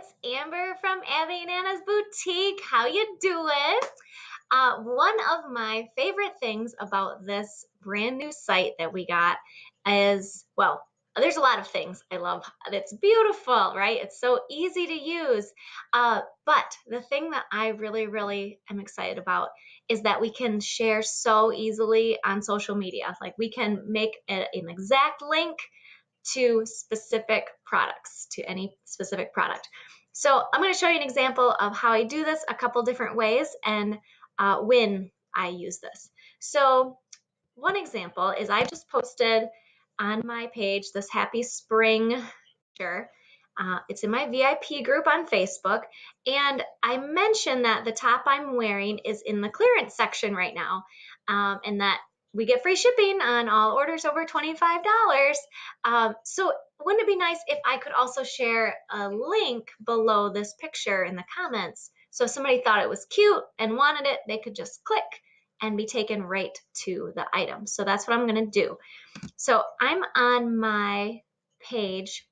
it's Amber from Abby and Anna's Boutique. How you doing? One of my favorite things about this brand new site that we got is, well, there's a lot of things I love. It's beautiful, right? It's so easy to use. But the thing that I really am excited about is that we can share so easily on social media. Like we can make an exact link to specific products, to any specific product. So I'm going to show you an example of how I do this a couple different ways and when I use this. So one example is I just posted on my page this happy spring picture. It's in my VIP group on Facebook, and I mentioned that the top I'm wearing is in the clearance section right now, and that we get free shipping on all orders over $25. So wouldn't it be nice if I could also share a link below this picture in the comments? So if somebody thought it was cute and wanted it, they could just click and be taken right to the item. So that's what I'm going to do. So I'm on my page.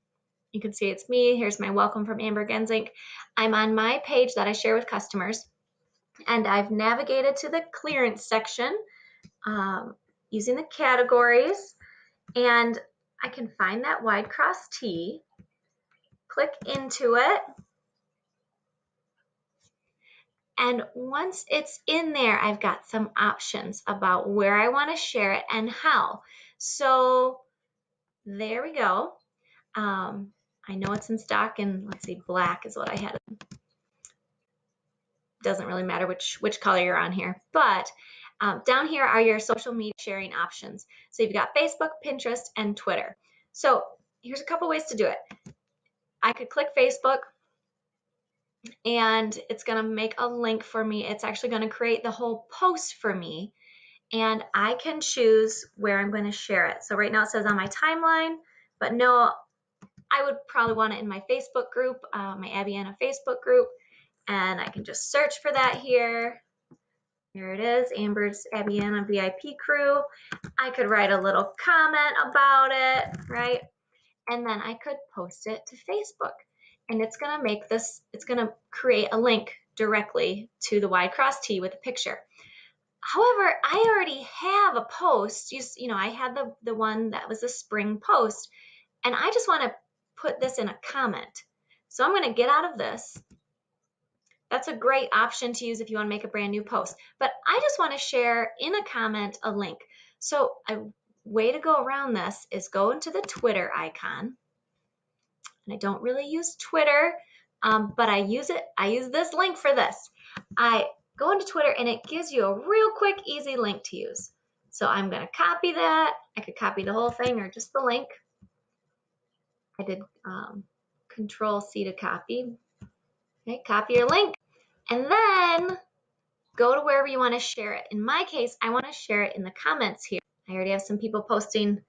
You can see it's me. Here's my welcome from Amber Gensink. I'm on my page that I share with customers, and I've navigated to the clearance section using the categories, and I can find that wide cross tee, click into it, and once it's in there, I've got some options about where I want to share it and how. So there we go. I know it's in stock, and let's see, black is what I had. Doesn't really matter which color you're on here, but down here are your social media sharing options. So you've got Facebook, Pinterest, and Twitter. So here's a couple ways to do it. I could click Facebook, and it's going to make a link for me. It's actually going to create the whole post for me, and I can choose where I'm going to share it. So right now it says on my timeline, but no, I would probably want it in my Facebook group, my abby+anna Facebook group, and I can just search for that here. Here it is, Amber's abby+anna VIP crew. I could write a little comment about it, right? And then I could post it to Facebook. And it's going to make this, it's going to create a link directly to the wide cross tee with a picture. However, I already have a post. You know, I had the one that was a spring post, and I just want to put this in a comment. So I'm going to get out of this. That's a great option to use if you want to make a brand new post. But I just want to share in a comment a link. So a way to go around this is go into the Twitter icon. And I don't really use Twitter, but I use this link for this. I go into Twitter, and it gives you a real quick, easy link to use. So I'm going to copy that. I could copy the whole thing or just the link. I did Control C to copy. Okay, copy your link, and then go to wherever you want to share it. In my case, I want to share it in the comments here. I already have some people posting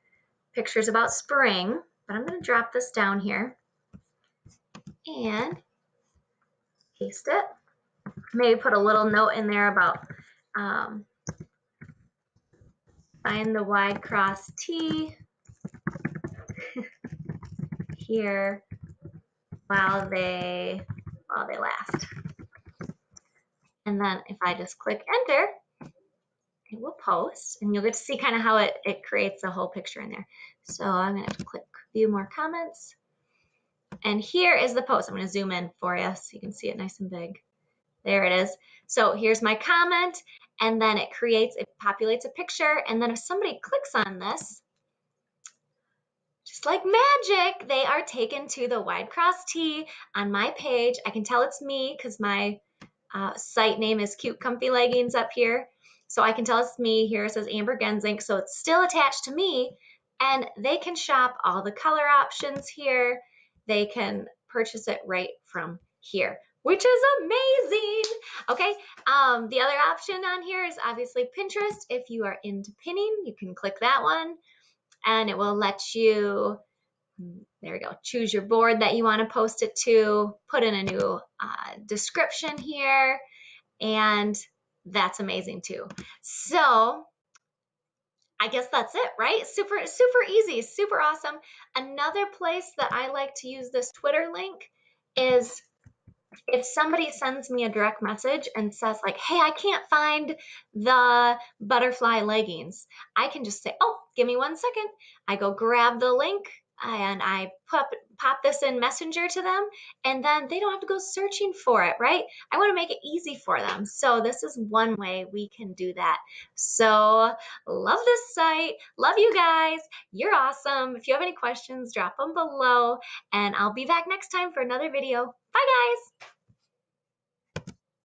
pictures about spring, but I'm going to drop this down here and paste it. Maybe put a little note in there about find the wide cross tee here while they last. And then if I just click enter, it will post, and you'll get to see kind of how it creates a whole picture in there. So I'm going to have to click view more comments. And here is the post. I'm going to zoom in for you so you can see it nice and big. There it is. So here's my comment, and then it populates a picture, and then if somebody clicks on this, just like magic, they are taken to the wide cross tee on my page. I can tell it's me because my site name is Cute Comfy Leggings up here. So I can tell it's me. Here it says Amber Gensink, so it's still attached to me, and they can shop all the color options here. They can purchase it right from here, which is amazing. Okay, the other option on here is obviously Pinterest. If you are into pinning, you can click that one, and it will let you, there we go, choose your board that you want to post it to, put in a new description here, and that's amazing too. So I guess that's it, right? Super easy, super awesome. Another place that I like to use this Twitter link is if somebody sends me a direct message and says like, hey, I can't find the butterfly leggings, I can just say, oh, give me 1 second. I go grab the link and I pop this in Messenger to them, and then they don't have to go searching for it, right? I want to make it easy for them. So this is one way we can do that. So love this site. Love you guys. You're awesome. If you have any questions, drop them below, and I'll be back next time for another video. Bye, guys.